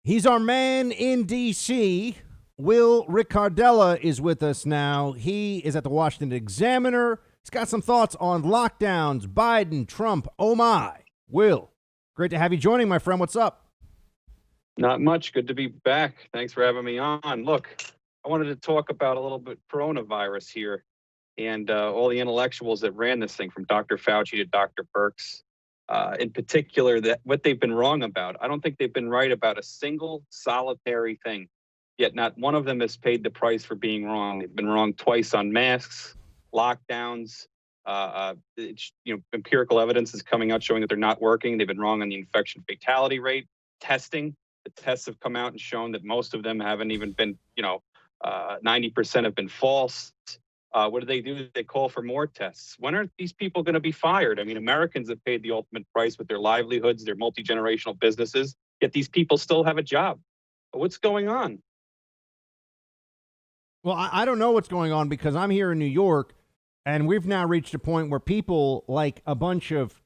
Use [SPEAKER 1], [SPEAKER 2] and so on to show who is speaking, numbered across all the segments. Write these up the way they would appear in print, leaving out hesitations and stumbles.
[SPEAKER 1] He's our man in D.C. Will Ricardella is with us now. He is at the Washington Examiner. He's got some thoughts on lockdowns, Biden, Trump. Oh, my. Will, great to have you joining, my friend. What's up?
[SPEAKER 2] Not much. Good to be back. Thanks for having me on. Look, I wanted to talk about a little bit coronavirus here and all the intellectuals that ran this thing, from Dr. Fauci to Dr. Birx. In particular, that what they've been wrong about. I don't think they've been right about a single solitary thing, yet not one of them has paid the price for being wrong. They've been wrong twice on masks, lockdowns. Empirical evidence is coming out showing that they're not working. They've been wrong on the infection fatality rate. Testing, the tests have come out and shown that most of them haven't even been, 90% have been false. What do? They call for more tests. When are these people going to be fired? I mean, Americans have paid the ultimate price with their livelihoods, their multi-generational businesses, yet these people still have a job. What's going on?
[SPEAKER 1] Well, I don't know what's going on because I'm here in New York, and we've now reached a point where people, like a bunch of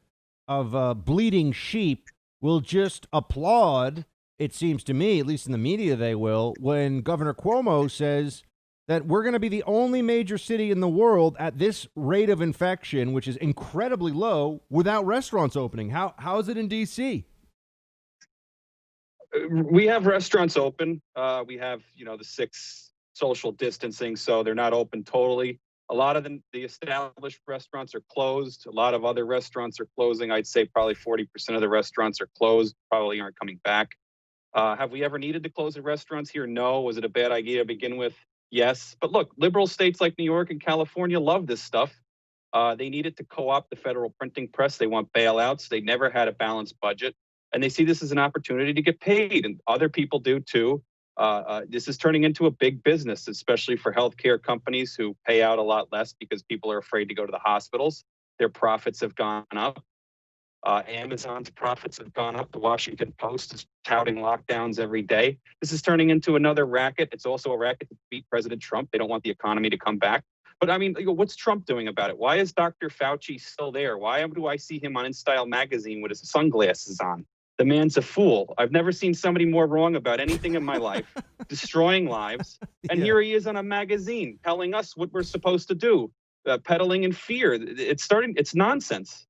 [SPEAKER 1] bleeding sheep, will just applaud, it seems to me, at least in the media they will, when Governor Cuomo says that we're going to be the only major city in the world at this rate of infection, which is incredibly low, without restaurants opening. How is it in D.C.?
[SPEAKER 2] We have restaurants open. We have, the 6 social distancing, so they're not open totally. A lot of the established restaurants are closed. A lot of other restaurants are closing. I'd say probably 40% of the restaurants are closed, probably aren't coming back. Have we ever needed to close the restaurants here? No. Was it a bad idea to begin with? Yes. But look, liberal states like New York and California love this stuff. They needed to co-opt the federal printing press. They want bailouts. They never had a balanced budget. And they see this as an opportunity to get paid. And other people do too. This is turning into a big business, especially for healthcare companies who pay out a lot less because people are afraid to go to the hospitals. Their profits have gone up. Amazon's profits have gone up. The Washington Post is touting lockdowns every day. This is turning into another racket. It's also a racket to beat President Trump. They don't want the economy to come back. But I mean, what's Trump doing about it? Why is Dr. Fauci still there? Why do I see him on InStyle magazine with his sunglasses on? The man's a fool. I've never seen somebody more wrong about anything in my life, destroying lives. And Here he is on a magazine telling us what we're supposed to do, peddling in fear. It's nonsense.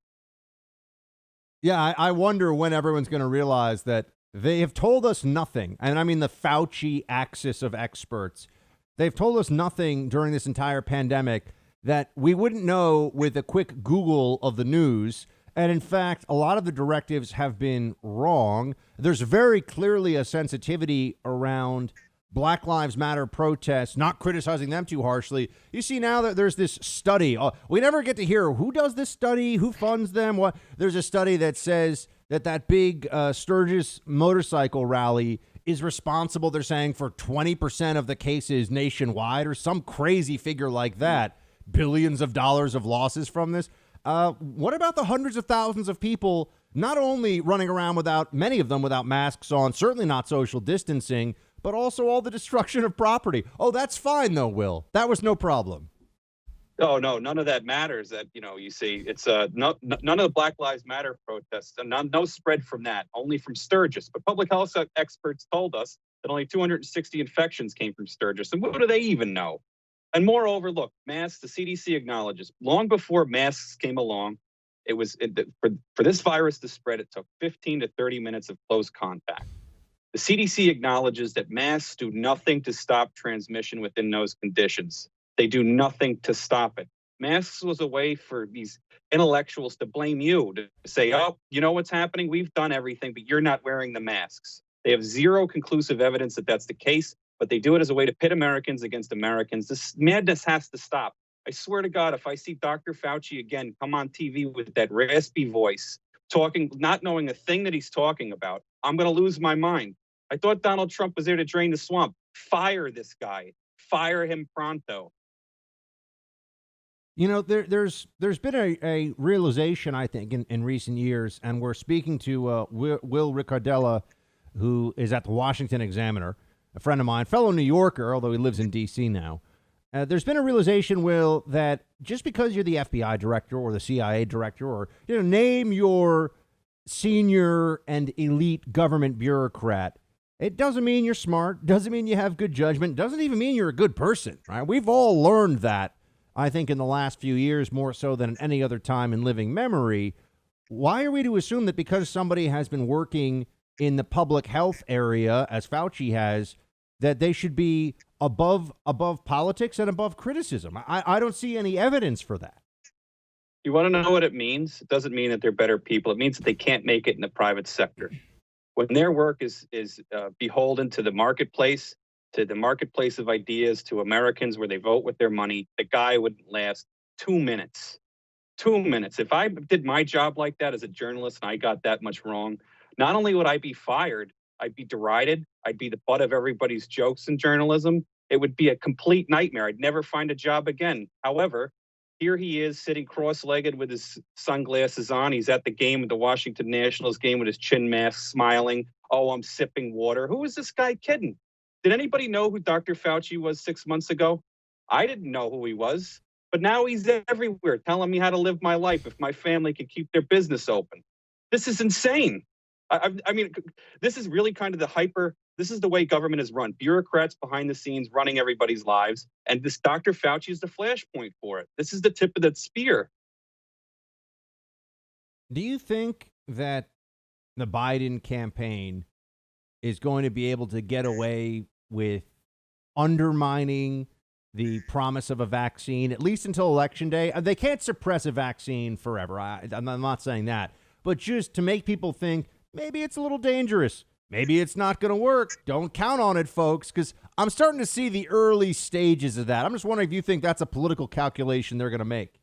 [SPEAKER 1] Yeah, I wonder when everyone's going to realize that they have told us nothing. And I mean the Fauci axis of experts. They've told us nothing during this entire pandemic that we wouldn't know with a quick Google of the news. And in fact, a lot of the directives have been wrong. There's very clearly a sensitivity around Black Lives Matter protests, not criticizing them too harshly. You see now that there's this study. We never get to hear who does this study, who funds them. What? There's a study that says that big Sturgis motorcycle rally is responsible, they're saying, for 20% of the cases nationwide, or some crazy figure like that. Billions of dollars of losses from this. What about the hundreds of thousands of people not only running around many of them without masks on, certainly not social distancing, but also all the destruction of property? Oh, that's fine, though, Will. That was no problem.
[SPEAKER 2] Oh, no, none of that matters. That, you see, it's none of the Black Lives Matter protests, and no spread from that, only from Sturgis. But public health experts told us that only 260 infections came from Sturgis. And what do they even know? And moreover, look, masks, the CDC acknowledges, long before masks came along, for this virus to spread, it took 15 to 30 minutes of close contact. The CDC acknowledges that masks do nothing to stop transmission within those conditions. They do nothing to stop it. Masks was a way for these intellectuals to blame you, to say, oh, you know what's happening? We've done everything, but you're not wearing the masks. They have zero conclusive evidence that that's the case, but they do it as a way to pit Americans against Americans. This madness has to stop. I swear to God, if I see Dr. Fauci again come on TV with that raspy voice, talking, not knowing a thing that he's talking about, I'm going to lose my mind. I thought Donald Trump was there to drain the swamp. Fire this guy. Fire him pronto.
[SPEAKER 1] There's been a realization, I think, in recent years, and we're speaking to Will Ricardella, who is at the Washington Examiner, a friend of mine, fellow New Yorker, although he lives in D.C. now. There's been a realization, Will, that just because you're the FBI director or the CIA director, or name your senior and elite government bureaucrat, It doesn't mean you're smart, doesn't mean you have good judgment, doesn't even mean you're a good person, right? We've all learned that, I think, in the last few years, more so than any other time in living memory. Why are we to assume that because somebody has been working in the public health area, as Fauci has, that they should be above politics and above criticism? I don't see any evidence for that.
[SPEAKER 2] You want to know what it means? It doesn't mean that they're better people. It means that they can't make it in the private sector. When their work is beholden to the marketplace of ideas, to Americans where they vote with their money, the guy wouldn't last 2 minutes. 2 minutes. If I did my job like that as a journalist and I got that much wrong, not only would I be fired, I'd be derided. I'd be the butt of everybody's jokes in journalism. It would be a complete nightmare. I'd never find a job again. However, here he is sitting cross-legged with his sunglasses on. He's at the game, with the Washington Nationals game, with his chin mask, smiling. Oh, I'm sipping water. Who is this guy kidding? Did anybody know who Dr. Fauci was 6 months ago? I didn't know who he was, but now he's everywhere telling me how to live my life if my family can keep their business open. This is insane. I mean, this is really kind of this is the way government is run. Bureaucrats behind the scenes running everybody's lives. And this Dr. Fauci is the flashpoint for it. This is the tip of that spear.
[SPEAKER 1] Do you think that the Biden campaign is going to be able to get away with undermining the promise of a vaccine, at least until Election Day? They can't suppress a vaccine forever. I'm not saying that. But just to make people think, maybe it's a little dangerous. Maybe it's not going to work. Don't count on it, folks, because I'm starting to see the early stages of that. I'm just wondering if you think that's a political calculation they're going to make.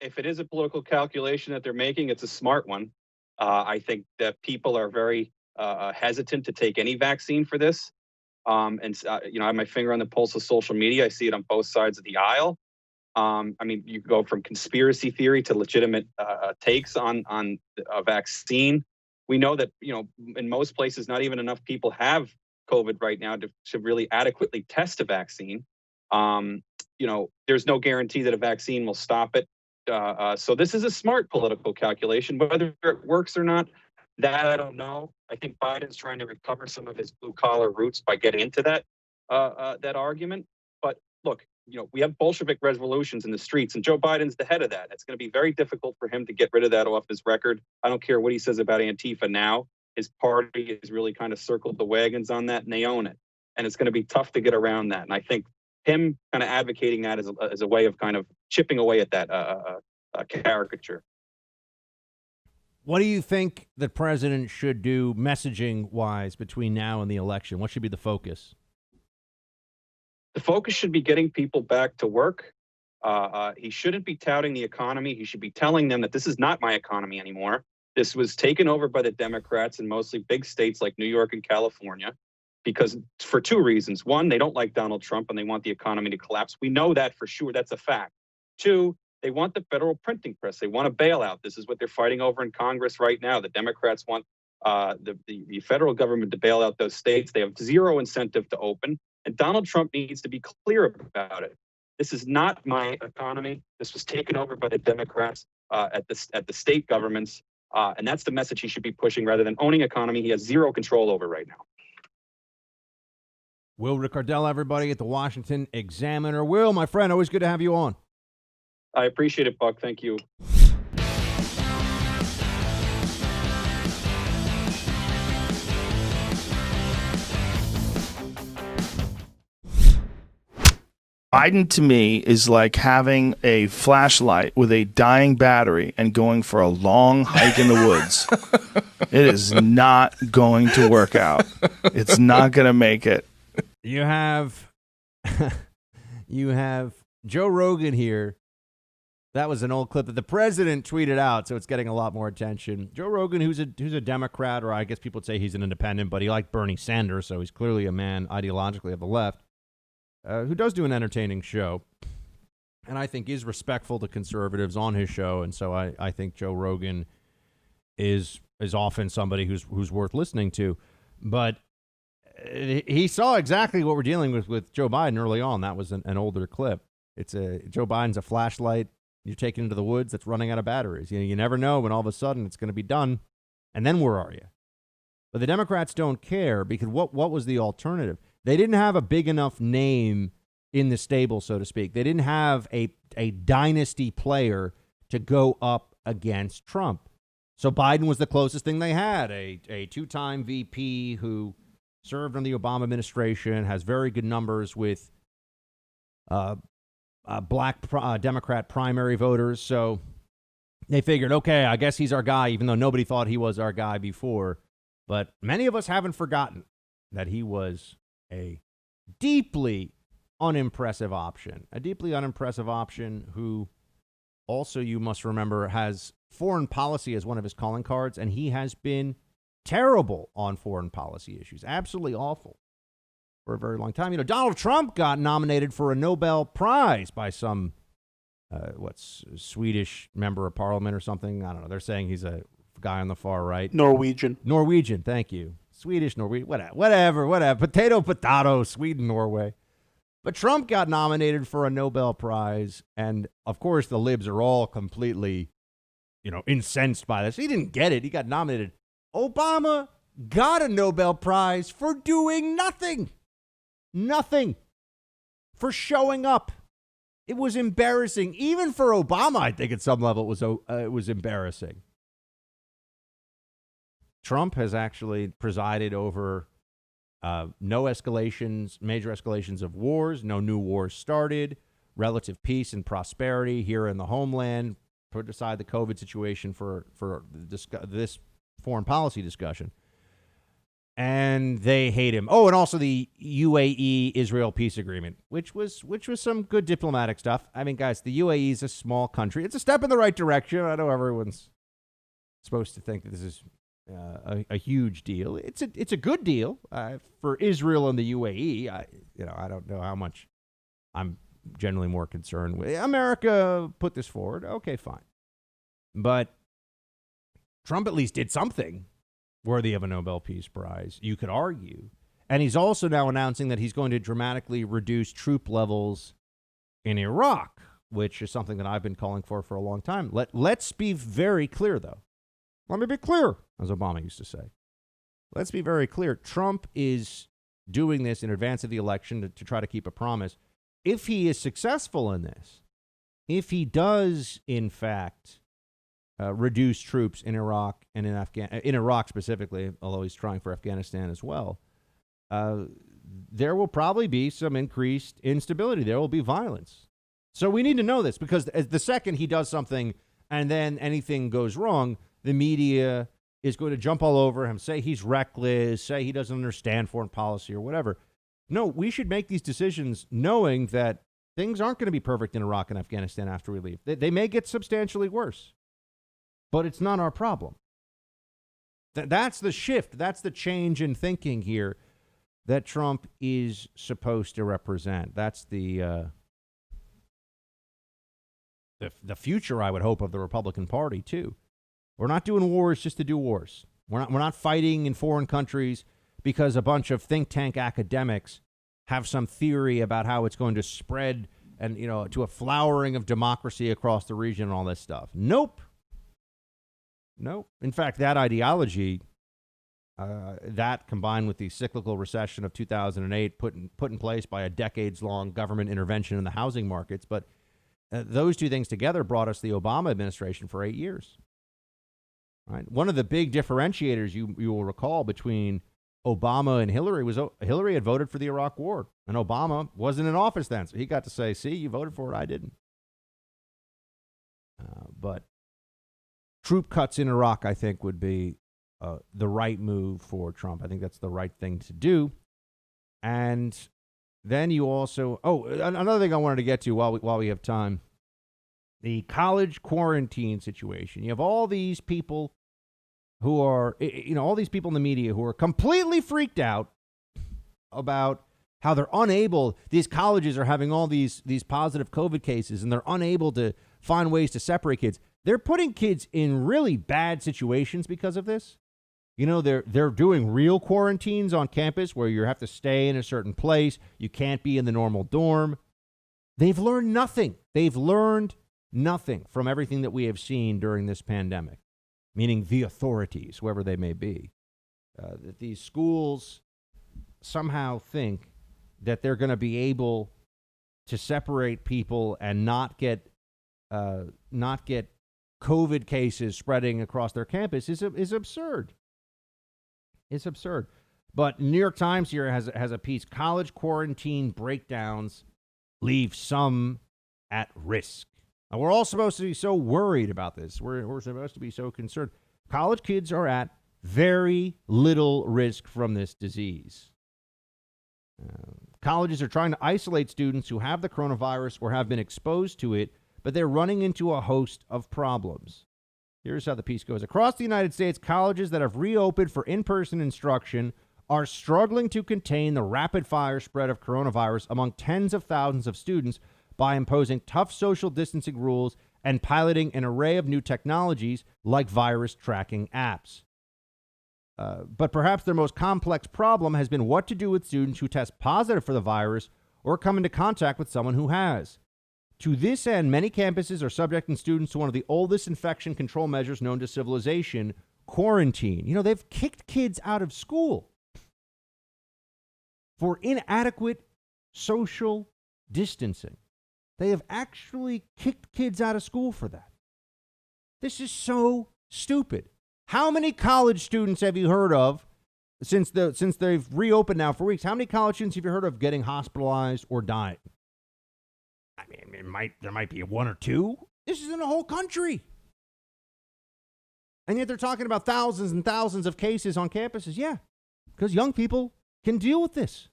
[SPEAKER 2] If it is a political calculation that they're making, it's a smart one. I think that people are very hesitant to take any vaccine for this. I have my finger on the pulse of social media. I see it on both sides of the aisle. I mean, you go from conspiracy theory to legitimate takes on a vaccine. We know that, in most places, not even enough people have COVID right now to really adequately test a vaccine. There's no guarantee that a vaccine will stop it. So this is a smart political calculation. Whether it works or not, that I don't know. I think Biden's trying to recover some of his blue collar roots by getting into that argument. But look, we have Bolshevik revolutions in the streets, and Joe Biden's the head of that. It's going to be very difficult for him to get rid of that off his record. I don't care what he says about Antifa now. His party has really kind of circled the wagons on that, and they own it. And it's going to be tough to get around that. And I think him kind of advocating that as a way of kind of chipping away at that caricature.
[SPEAKER 1] What do you think the president should do messaging-wise between now and the election? What should be the focus?
[SPEAKER 2] The focus should be getting people back to work. He shouldn't be touting the economy. He should be telling them that this is not my economy anymore. This was taken over by the Democrats in mostly big states like New York and California, because for two reasons. One, they don't like Donald Trump and they want the economy to collapse. We know that for sure. That's a fact. Two, they want the federal printing press. They want a bailout. This is what they're fighting over in Congress right now. The Democrats want the federal government to bail out those states. They have zero incentive to open. And Donald Trump needs to be clear about it. This is not my economy. This was taken over by the Democrats at the state governments. And that's the message he should be pushing rather than owning economy he has zero control over right now.
[SPEAKER 1] Will Ricardell, everybody at the Washington Examiner. Will, my friend, always good to have you on.
[SPEAKER 2] I appreciate it, Buck. Thank you.
[SPEAKER 3] Biden to me is like having a flashlight with a dying battery and going for a long hike in the woods. It is not going to work out. It's not going to make it.
[SPEAKER 1] You have Joe Rogan here. That was an old clip that the president tweeted out, so it's getting a lot more attention. Joe Rogan, who's a Democrat, or I guess people would say he's an independent, but he liked Bernie Sanders, so he's clearly a man ideologically of the left. Who does do an entertaining show, and I think is respectful to conservatives on his show, and so I think Joe Rogan is often somebody who's worth listening to. But he saw exactly what we're dealing with Joe Biden early on. That was an older clip. Joe Biden's a flashlight you're taking into the woods that's running out of batteries. You never know when all of a sudden it's going to be done, and then where are you? But the Democrats don't care because what was the alternative? They didn't have a big enough name in the stable, so to speak. They didn't have a dynasty player to go up against Trump. So Biden was the closest thing they had, a two-time VP who served in the Obama administration, has very good numbers with black Democrat primary voters. So they figured, okay, I guess he's our guy, even though nobody thought he was our guy before. But many of us haven't forgotten that he was a deeply unimpressive option, who also, you must remember, has foreign policy as one of his calling cards, and he has been terrible on foreign policy issues, absolutely awful for a very long time. You know, Donald Trump got nominated for a Nobel Prize by some, Swedish member of parliament or something. I don't know. They're saying he's a guy on the far right.
[SPEAKER 4] Norwegian,
[SPEAKER 1] thank you. Swedish, Norwegian, whatever. Potato, Sweden, Norway. But Trump got nominated for a Nobel Prize, and of course the libs are all completely, incensed by this. He didn't get it. He got nominated. Obama got a Nobel Prize for doing nothing. Nothing. For showing up. It was embarrassing. Even for Obama, I think at some level it was embarrassing. Trump has actually presided over no escalations, major escalations of wars, no new wars started, relative peace and prosperity here in the homeland, put aside the COVID situation for this foreign policy discussion. And they hate him. Oh, and also the UAE-Israel peace agreement, which was some good diplomatic stuff. I mean, guys, the UAE is a small country. It's a step in the right direction. I know everyone's supposed to think that this is a huge deal. It's a good deal for Israel and the UAE. I don't know how much I'm generally more concerned with. America put this forward. Okay, fine. But Trump at least did something worthy of a Nobel Peace Prize, you could argue. And he's also now announcing that he's going to dramatically reduce troop levels in Iraq, which is something that I've been calling for a long time. Let's be very clear, though. Let me be clear, as Obama used to say. Let's be very clear. Trump is doing this in advance of the election to try to keep a promise. If he is successful in this, if he does, in fact, reduce troops in Iraq and in Iraq specifically, although he's trying for Afghanistan as well, there will probably be some increased instability. There will be violence. So we need to know this, because the second he does something and then anything goes wrong, the media is going to jump all over him, say he's reckless, say he doesn't understand foreign policy or whatever. No, we should make these decisions knowing that things aren't going to be perfect in Iraq and Afghanistan after we leave. They may get substantially worse, but it's not our problem. That's the shift. That's the change in thinking here that Trump is supposed to represent. That's the future, I would hope, of the Republican Party, too. We're not doing wars just to do wars. We're not fighting in foreign countries because a bunch of think tank academics have some theory about how it's going to spread and, to a flowering of democracy across the region and all this stuff. Nope. In fact, that ideology, that combined with the cyclical recession of 2008 put in place by a decades-long government intervention in the housing markets, but those two things together brought us the Obama administration for 8 years. Right. One of the big differentiators you will recall between Obama and Hillary was Hillary had voted for the Iraq War, and Obama wasn't in office then, so he got to say, "See, you voted for it, I didn't." But troop cuts in Iraq, I think, would be the right move for Trump. I think that's the right thing to do. And then you also, another thing I wanted to get to while we have time. The college quarantine situation. You have all these people who are, all these people in the media who are completely freaked out about how they're unable, these colleges are having all these positive COVID cases and they're unable to find ways to separate kids. They're putting kids in really bad situations because of this. They're doing real quarantines on campus where you have to stay in a certain place. You can't be in the normal dorm. They've learned nothing. Nothing from everything that we have seen during this pandemic, meaning the authorities, whoever they may be. that these schools somehow think that they're going to be able to separate people and not get COVID cases spreading across their campus is absurd. It's absurd. But New York Times here has a piece: college quarantine breakdowns leave some at risk. And we're all supposed to be so worried about this. We're supposed to be so concerned. College kids are at very little risk from this disease. Colleges are trying to isolate students who have the coronavirus or have been exposed to it, but they're running into a host of problems. Here's how the piece goes. Across the United States, colleges that have reopened for in-person instruction are struggling to contain the rapid-fire spread of coronavirus among tens of thousands of students by imposing tough social distancing rules and piloting an array of new technologies like virus tracking apps. But perhaps their most complex problem has been what to do with students who test positive for the virus or come into contact with someone who has. To this end, many campuses are subjecting students to one of the oldest infection control measures known to civilization, quarantine. You know, they've kicked kids out of school for inadequate social distancing. They have actually kicked kids out of school for that. This is so stupid. How many college students have you heard of since they've reopened now for weeks? How many college students have you heard of getting hospitalized or dying? I mean, there might be one or two. This is in the whole country. And yet they're talking about thousands and thousands of cases on campuses. Yeah, because young people can deal with this.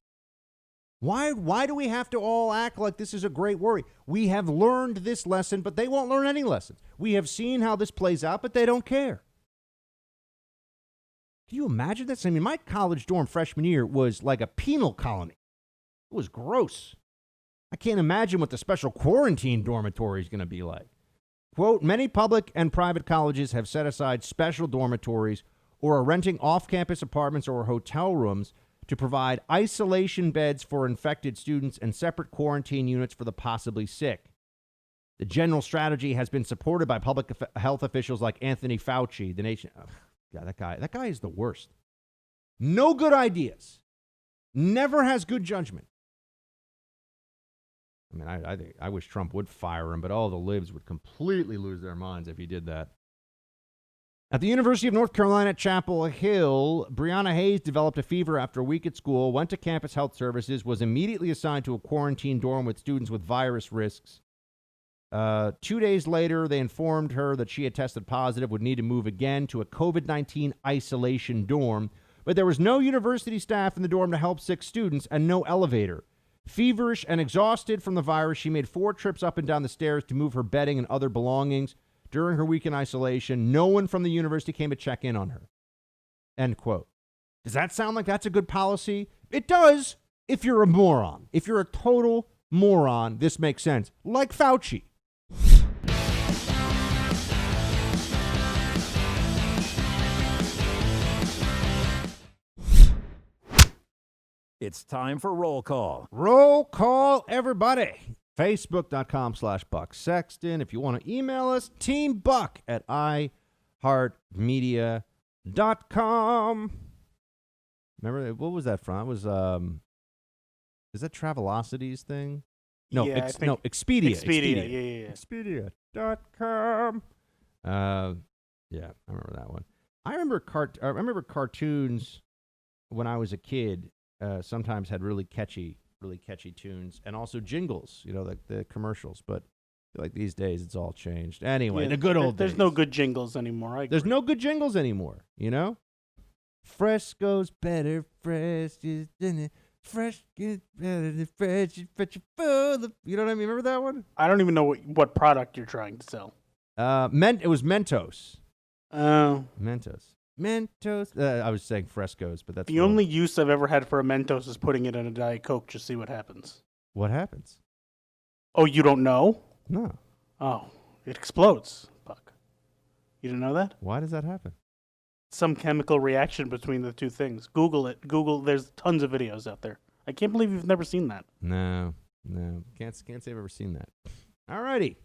[SPEAKER 1] Why do we have to all act like this is a great worry? We have learned this lesson, but they won't learn any lessons. We have seen how this plays out, but they don't care. Can you imagine this? I mean, my college dorm freshman year was like a penal colony. It was gross. I can't imagine what the special quarantine dormitory is going to be like. Quote, many public and private colleges have set aside special dormitories or are renting off-campus apartments or hotel rooms to provide isolation beds for infected students and separate quarantine units for the possibly sick. The general strategy has been supported by public health officials like Anthony Fauci, the nation. Oh, God, that guy is the worst. No good ideas. Never has good judgment. I mean, I wish Trump would fire him, but all the libs would completely lose their minds if he did that. At the University of North Carolina at Chapel Hill, Brianna Hayes developed a fever after a week at school, went to campus health services, was immediately assigned to a quarantine dorm with students with virus risks. 2 days later, they informed her that she had tested positive, would need to move again to a COVID-19 isolation dorm, but there was no university staff in the dorm to help sick students and no elevator. Feverish and exhausted from the virus, she made 4 trips up and down the stairs to move her bedding and other belongings. During her week in isolation, no one from the university came to check in on her. End quote. Does that sound like that's a good policy? It does if you're a moron. If you're a total moron, this makes sense. Like Fauci.
[SPEAKER 4] It's time for roll call.
[SPEAKER 1] Roll call, everybody. Facebook.com/Buck Sexton. If you want to email us, teambuck@iheartmedia.com. Remember, what was that from? It was, is that Travelocity's thing? No,
[SPEAKER 5] Yeah,
[SPEAKER 1] Expedia.
[SPEAKER 5] Yeah.
[SPEAKER 1] Expedia.com. Yeah, I remember that one. I remember cartoons when I was a kid. Sometimes had really catchy tunes and also jingles, like the commercials. But like these days, it's all changed. Anyway, the good old days.
[SPEAKER 5] There's no good jingles anymore. I agree.
[SPEAKER 1] There's no good jingles anymore, Fresh goes better, fresh is fresh gets better than fresh. You know what I mean? Remember that one?
[SPEAKER 5] I don't even know what product you're trying to sell.
[SPEAKER 1] It was Mentos.
[SPEAKER 5] Oh.
[SPEAKER 1] Mentos. I was saying Frescos, but that's
[SPEAKER 5] The only use I've ever had for a Mentos is putting it in a Diet Coke to see what happens.
[SPEAKER 1] What happens?
[SPEAKER 5] Oh, you don't know?
[SPEAKER 1] No.
[SPEAKER 5] Oh, it explodes, Buck. You didn't know that?
[SPEAKER 1] Why does that happen?
[SPEAKER 5] Some chemical reaction between the two things. Google it. There's tons of videos out there. I can't believe you've never seen that.
[SPEAKER 1] No. Can't say I've ever seen that. All righty.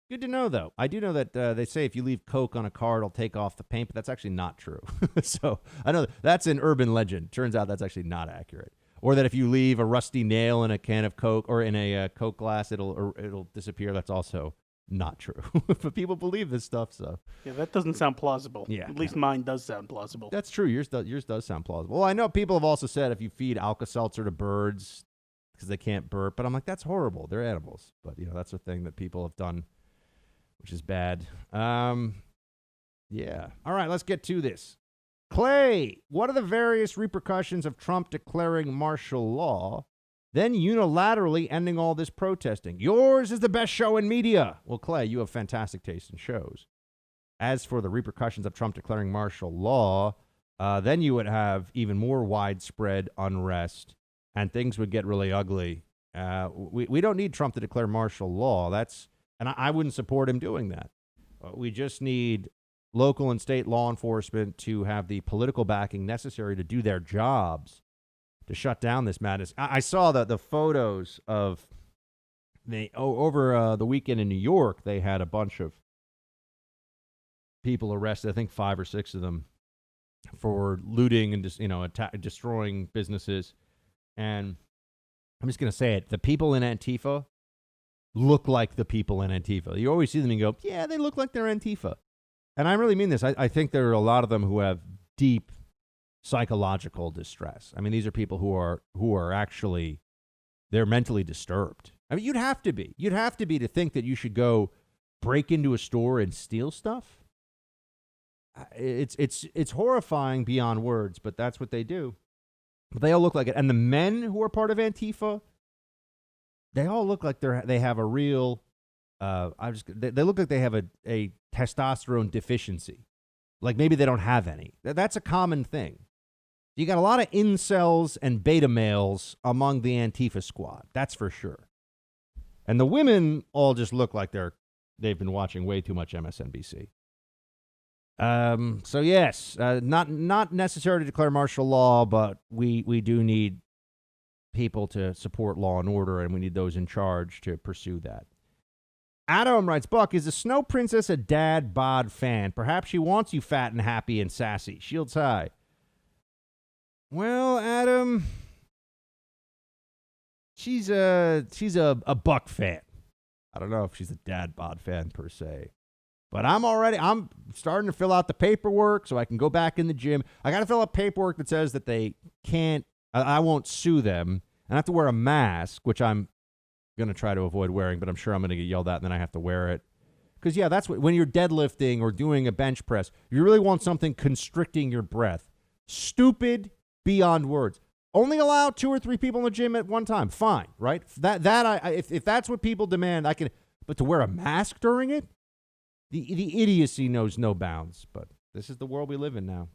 [SPEAKER 1] Good to know, though. I do know that they say if you leave Coke on a car, it'll take off the paint, but that's actually not true. So I know that's an urban legend. Turns out that's actually not accurate. Or that if you leave a rusty nail in a can of Coke or in a Coke glass, it'll disappear. That's also not true. But people believe this stuff, so.
[SPEAKER 5] Yeah, that doesn't sound plausible.
[SPEAKER 1] Yeah.
[SPEAKER 5] At least mine does sound plausible.
[SPEAKER 1] That's true. Yours does sound plausible. Well, I know people have also said if you feed Alka-Seltzer to birds because they can't burp, but I'm like, that's horrible. They're animals. But, that's a thing that people have done, which is bad. Yeah. All right, let's get to this. Clay, what are the various repercussions of Trump declaring martial law, then unilaterally ending all this protesting? Yours is the best show in media. Well, Clay, you have fantastic taste in shows. As for the repercussions of Trump declaring martial law, then you would have even more widespread unrest, and things would get really ugly. We don't need Trump to declare martial law. And I wouldn't support him doing that. We just need local and state law enforcement to have the political backing necessary to do their jobs to shut down this madness. I saw the photos of over the weekend in New York. They had a bunch of people arrested. I think 5 or 6 of them for looting and just destroying businesses. And I'm just gonna say it: the people in Antifa look like the people in Antifa. You always see them and go, yeah, they look like they're Antifa. And I really mean this. I think there are a lot of them who have deep psychological distress. I mean, these are people who are actually, they're mentally disturbed. I mean, you'd have to be to think that you should go break into a store and steal stuff. It's horrifying beyond words, but that's what they do. But they all look like it. And the men who are part of Antifa, they all look like they have a real, they look like they have a testosterone deficiency. Like maybe they don't have any. That's a common thing. You got a lot of incels and beta males among the Antifa squad. That's for sure. And the women all just look like they've been watching way too much MSNBC. So yes, not necessary to declare martial law, but we do need people to support law and order, and we need those in charge to pursue that. Adam writes, Buck, is the Snow Princess a dad bod fan? Perhaps she wants you fat and happy and sassy. Shields high. Well, Adam, she's a Buck fan. I don't know if she's a dad bod fan per se. But I'm starting to fill out the paperwork so I can go back in the gym. I got to fill out paperwork that says that they can't, I won't sue them. And I have to wear a mask, which I'm going to try to avoid wearing, but I'm sure I'm going to get yelled at and then I have to wear it. Because, yeah, that's when you're deadlifting or doing a bench press, you really want something constricting your breath. Stupid beyond words. Only allow 2 or 3 people in the gym at one time. Fine, right? If that's what people demand, I can. But to wear a mask during it? The idiocy knows no bounds, but this is the world we live in now.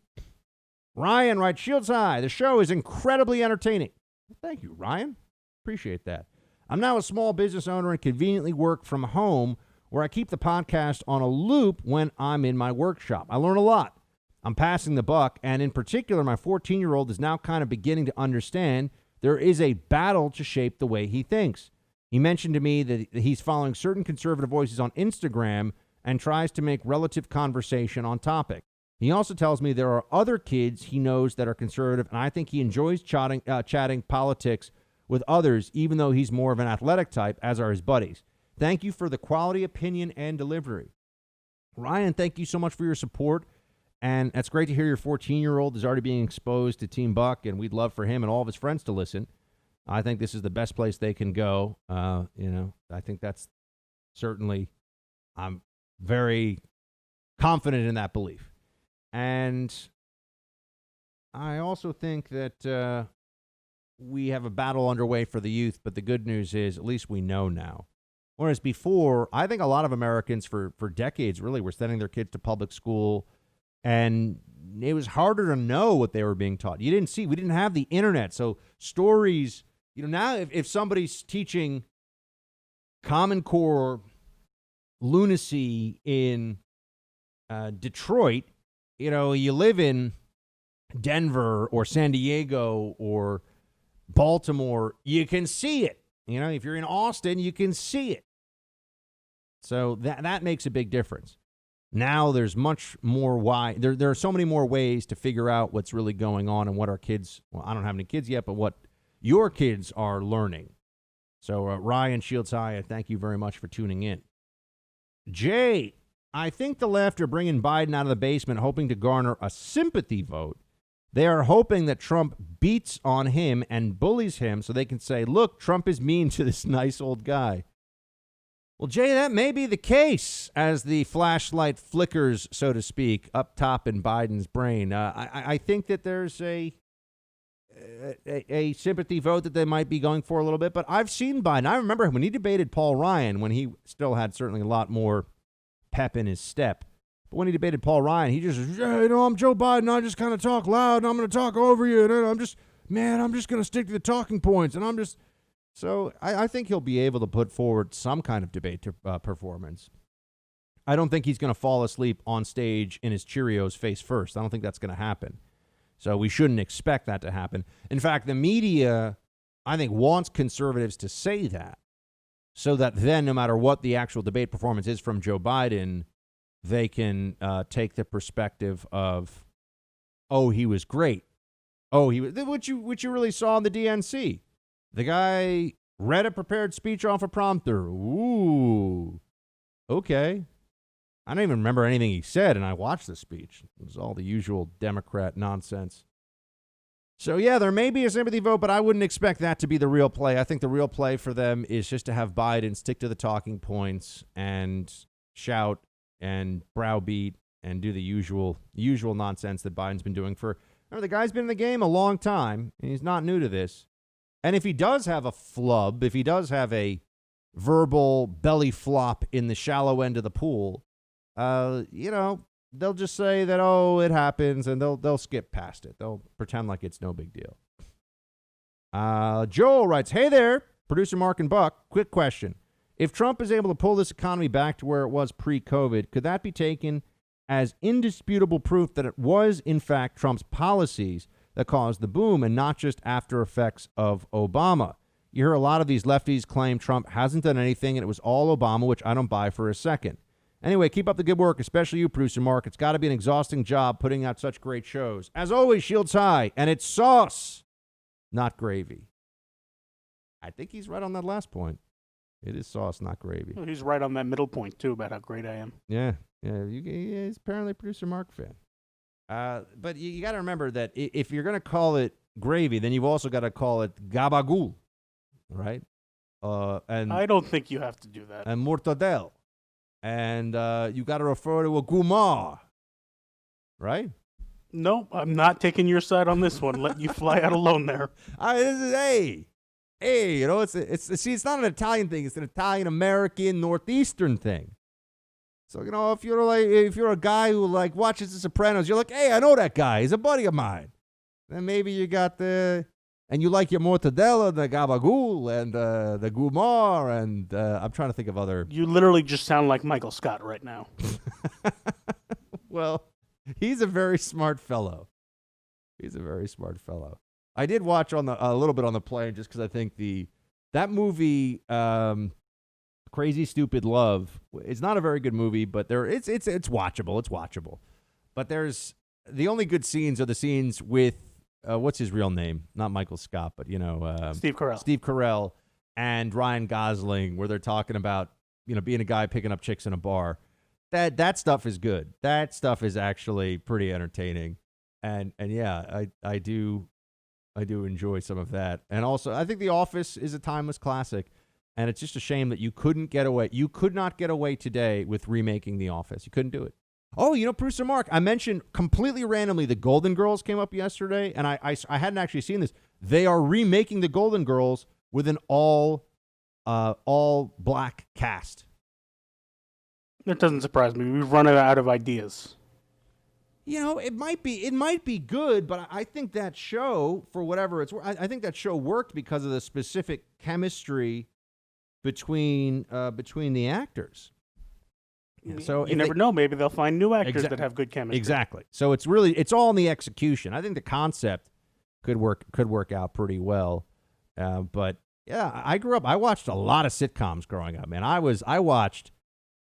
[SPEAKER 1] Ryan writes, Shields high. The show is incredibly entertaining. Well, thank you, Ryan. Appreciate that. I'm now a small business owner and conveniently work from home where I keep the podcast on a loop when I'm in my workshop. I learn a lot. I'm passing the buck, and in particular, my 14-year-old is now kind of beginning to understand there is a battle to shape the way he thinks. He mentioned to me that he's following certain conservative voices on Instagram and tries to make relative conversation on topic. He also tells me there are other kids he knows that are conservative, and I think he enjoys chatting politics with others, even though he's more of an athletic type, as are his buddies. Thank you for the quality opinion and delivery. Ryan, thank you so much for your support, and it's great to hear your 14-year-old is already being exposed to Team Buck, and we'd love for him and all of his friends to listen. I think this is the best place they can go. I think that's certainly, I'm very confident in that belief. And I also think that we have a battle underway for the youth, but the good news is at least we know now. Whereas before, I think a lot of Americans for decades really were sending their kids to public school, and it was harder to know what they were being taught. We didn't have the internet, so stories, now if somebody's teaching Common Core lunacy in Detroit, you live in Denver or San Diego or Baltimore, you can see it. If you're in Austin, you can see it. So that makes a big difference. Now there's much more there are so many more ways to figure out what's really going on and what our kids, well, I don't have any kids yet, but what your kids are learning. So Ryan Shields High, I thank you very much for tuning in. Jay, I think the left are bringing Biden out of the basement hoping to garner a sympathy vote. They are hoping that Trump beats on him and bullies him so they can say, look, Trump is mean to this nice old guy. Well, Jay, that may be the case as the flashlight flickers, so to speak, up top in Biden's brain. I think that there's a sympathy vote that they might be going for a little bit, but I've seen Biden. I remember when he debated Paul Ryan, when he still had certainly a lot more pep in his step. But when he debated Paul Ryan, he just, I'm Joe Biden. I just kind of talk loud, and I'm going to talk over you, and I'm just going to stick to the talking points, and I'm just... So I think he'll be able to put forward some kind of debate performance. I don't think he's going to fall asleep on stage in his Cheerios face first. I don't think that's going to happen. So we shouldn't expect that to happen. In fact, the media, I think, wants conservatives to say that so that then no matter what the actual debate performance is from Joe Biden, they can take the perspective of, oh, he was great. Oh, he was, which you really saw in the DNC. The guy read a prepared speech off a prompter. Ooh, okay. I don't even remember anything he said, and I watched the speech. It was all the usual Democrat nonsense. So, yeah, there may be a sympathy vote, but I wouldn't expect that to be the real play. I think the real play for them is just to have Biden stick to the talking points and shout and browbeat and do the usual nonsense that Biden's been doing for... Remember, the guy's been in the game a long time, and he's not new to this. And if he does have a flub, if he does have a verbal belly flop in the shallow end of the pool, they'll just say that, oh, it happens, and they'll skip past it. They'll pretend like it's no big deal. Joel writes, hey there, producer Mark and Buck, quick question. If Trump is able to pull this economy back to where it was pre-COVID, could that be taken as indisputable proof that it was, in fact, Trump's policies that caused the boom and not just after effects of Obama? You hear a lot of these lefties claim Trump hasn't done anything and it was all Obama, which I don't buy for a second. Anyway, keep up the good work, especially you, producer Mark. It's got to be an exhausting job putting out such great shows. As always, Shields High, and it's sauce, not gravy. I think he's right on that last point. It is sauce, not gravy.
[SPEAKER 5] Well, he's right on that middle point, too, about how great I am.
[SPEAKER 1] Yeah. He's apparently a producer Mark fan. But you got to remember that if you're going to call it gravy, then you've also got to call it gabagool, right? And
[SPEAKER 5] I don't think you have to do that.
[SPEAKER 1] And mortadelle. And you got to refer to a gourmand, right?
[SPEAKER 5] No, I'm not taking your side on this one. Let you fly out alone there.
[SPEAKER 1] Hey, it's not an Italian thing. It's an Italian-American Northeastern thing. So, if you're a guy who watches The Sopranos, you're like, hey, I know that guy. He's a buddy of mine. Then maybe you got and you like your mortadella, the gabagool, and the gourmand, and I'm trying to think of other.
[SPEAKER 5] You literally just sound like Michael Scott right now.
[SPEAKER 1] Well, he's a very smart fellow. I did watch a little bit on the plane just because I think that movie. Crazy Stupid Love. It's not a very good movie, but it's watchable. It's watchable. But there's the only good scenes are the scenes with what's his real name? Not Michael Scott, but
[SPEAKER 5] Steve Carell.
[SPEAKER 1] Steve Carell and Ryan Gosling, where they're talking about being a guy picking up chicks in a bar. That stuff is good. That stuff is actually pretty entertaining, and yeah, I do enjoy some of that. And also, I think The Office is a timeless classic. And it's just a shame that you couldn't get away. You could not get away today with remaking The Office. You couldn't do it. Oh, producer Mark, I mentioned completely randomly the Golden Girls came up yesterday, and I hadn't actually seen this. They are remaking the Golden Girls with an all black cast.
[SPEAKER 5] That doesn't surprise me. We've run out of ideas.
[SPEAKER 1] It might be good, but I think that show, for whatever it's worth, I think that show worked because of the specific chemistry between the actors. So
[SPEAKER 5] you never know. Maybe they'll find new actors that have good chemistry.
[SPEAKER 1] Exactly. So it's all in the execution. I think the concept could work out pretty well. But yeah, I watched a lot of sitcoms growing up, man. I watched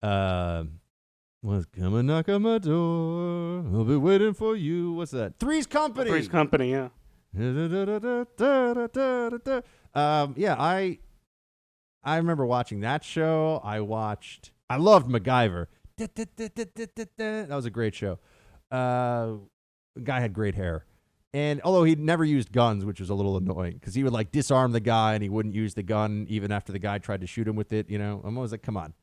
[SPEAKER 1] Was come and knock on my door. I'll be waiting for you. What's that? Three's Company.
[SPEAKER 5] Three's Company, yeah.
[SPEAKER 1] Yeah, I remember watching that show. I loved MacGyver. That was a great show. The guy had great hair. And although he'd never used guns, which was a little annoying, because he would like disarm the guy and he wouldn't use the gun even after the guy tried to shoot him with it, you know. I'm always like, come on.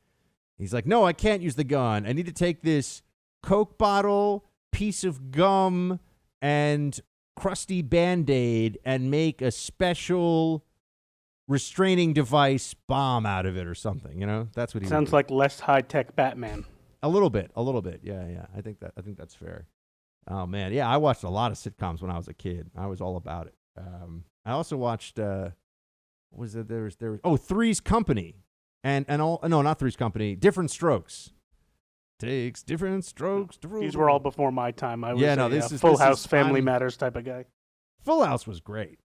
[SPEAKER 1] He's like, no, I can't use the gun. I need to take this Coke bottle, piece of gum, and crusty Band-Aid and make a special restraining device bomb out of it or something, you know? That's what he
[SPEAKER 5] Sounds like less high-tech Batman.
[SPEAKER 1] A little bit. Yeah. I think that's fair. Oh man, yeah, I watched a lot of sitcoms when I was a kid. I was all about it. I also watched what was it? There was Three's Company. Not Three's Company, Different Strokes. Takes different strokes to rule.
[SPEAKER 5] These were all before my time. I was
[SPEAKER 1] this is
[SPEAKER 5] Full House, Family Matters type of guy.
[SPEAKER 1] Full House was great.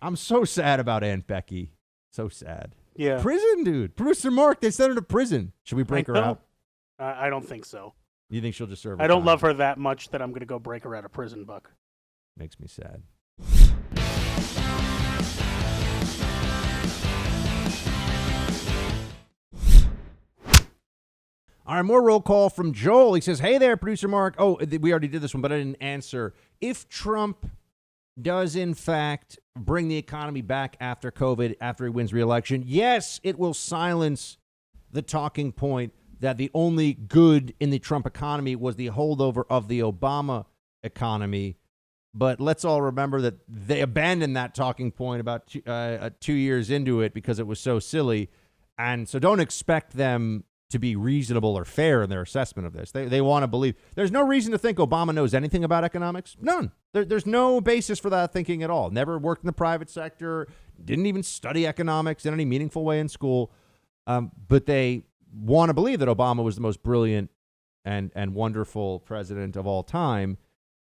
[SPEAKER 1] I'm so sad about Aunt Becky. So sad.
[SPEAKER 5] Yeah.
[SPEAKER 1] Prison, dude. Producer Mark, they sent her to prison. Should we break her out?
[SPEAKER 5] I don't think so.
[SPEAKER 1] You think she'll just serve her
[SPEAKER 5] I don't
[SPEAKER 1] time?
[SPEAKER 5] love her that much that I'm going to go break her out of prison, Buck.
[SPEAKER 1] Makes me sad. All right, more roll call from Joel. He says, hey there, Producer Mark. Oh, we already did this one, but I didn't answer. If Trump does, in fact, bring the economy back after COVID, after he wins re-election, yes, it will silence the talking point that the only good in the Trump economy was the holdover of the Obama economy. But let's all remember that they abandoned that talking point about 2 years into it because it was so silly. And so don't expect them to be reasonable or fair in their assessment of this. They want to believe. There's no reason to think Obama knows anything about economics. None. There's no basis for that thinking at all. Never worked in the private sector, didn't even study economics in any meaningful way in school. But they want to believe that Obama was the most brilliant and wonderful president of all time,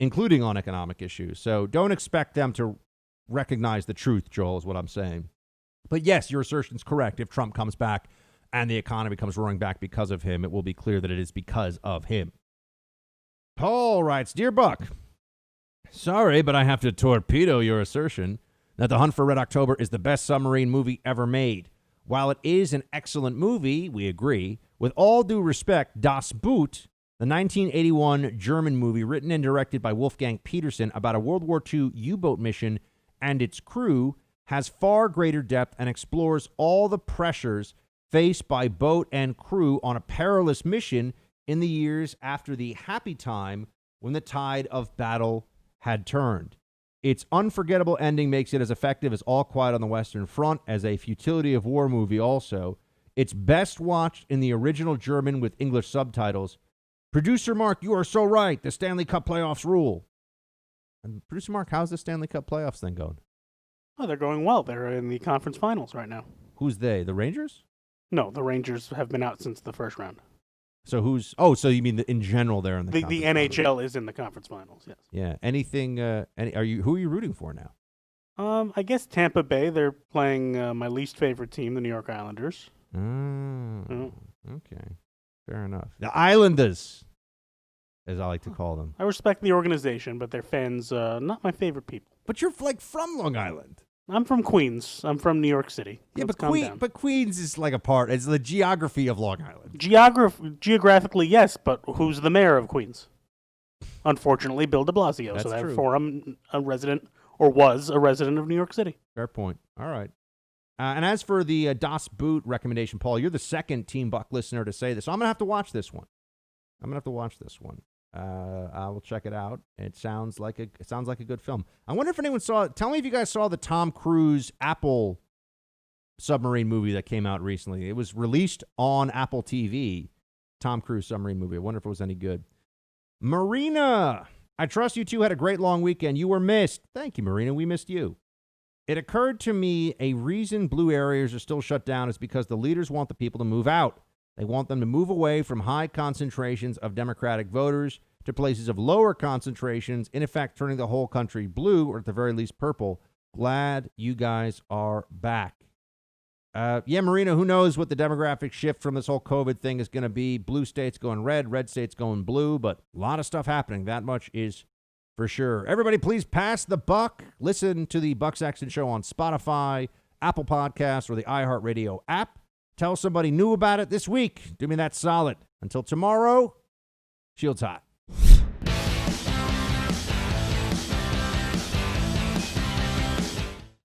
[SPEAKER 1] including on economic issues. So don't expect them to recognize the truth, Joel, is what I'm saying. But yes, your assertion's correct. If Trump comes back and the economy comes roaring back because of him, it will be clear that it is because of him. Paul writes, Dear Buck, sorry, but I have to torpedo your assertion that The Hunt for Red October is the best submarine movie ever made. While it is an excellent movie, we agree, with all due respect, Das Boot, the 1981 German movie written and directed by Wolfgang Petersen about a World War II U-boat mission and its crew, has far greater depth and explores all the pressures faced by boat and crew on a perilous mission in the years after the happy time when the tide of battle had turned. Its unforgettable ending makes it as effective as All Quiet on the Western Front as a futility of war movie also. It's best watched in the original German with English subtitles. Producer Mark, you are so right. The Stanley Cup playoffs rule. And Producer Mark, how's the Stanley Cup playoffs thing going?
[SPEAKER 5] Oh, they're going well. They're in the conference finals right now.
[SPEAKER 1] Who's they? The Rangers?
[SPEAKER 5] No, the Rangers have been out since the first round.
[SPEAKER 1] So who's? Oh, so you mean in general they're in the
[SPEAKER 5] The NHL is in the conference finals. Yes.
[SPEAKER 1] Yeah. Anything? Who are you rooting for now?
[SPEAKER 5] I guess Tampa Bay. They're playing my least favorite team, the New York Islanders.
[SPEAKER 1] Okay. Fair enough. The Islanders, as I like to call them.
[SPEAKER 5] I respect the organization, but their fans, not my favorite people.
[SPEAKER 1] But you're like from Long Island.
[SPEAKER 5] I'm from Queens. I'm from New York City.
[SPEAKER 1] Yeah,
[SPEAKER 5] Let's
[SPEAKER 1] but Queens is like a part. It's the geography of Long Island.
[SPEAKER 5] Geographically, yes, but who's the mayor of Queens? Unfortunately, Bill de Blasio.
[SPEAKER 1] That's
[SPEAKER 5] so
[SPEAKER 1] true.
[SPEAKER 5] therefore, I'm a resident, or was a resident of New York City.
[SPEAKER 1] Fair point. All right. And as for the Das Boot recommendation, Paul, you're the second Team Buck listener to say this. So I'm going to have to watch this one. I will check it out. It sounds like a good film. I wonder if anyone saw it. Tell me if you guys saw the Tom Cruise Apple submarine movie that came out recently. It was released on Apple TV. Tom Cruise submarine movie. I wonder if it was any good. Marina, I trust you two had a great long weekend. You were missed. Thank you, Marina. We missed you. It occurred to me a reason blue areas are still shut down is because the leaders want the people to move out. They want them to move away from high concentrations of Democratic voters to places of lower concentrations, in effect turning the whole country blue, or at the very least purple. Glad you guys are back. Yeah, Marina, who knows what the demographic shift from this whole COVID thing is going to be. Blue states going red states going blue, but a lot of stuff happening. That much is for sure. Everybody, please pass the buck. Listen to the Buck Sexton Show on Spotify, Apple Podcasts, or the iHeartRadio app. Tell somebody new about it this week. Do me that solid. Until tomorrow, Shields hot.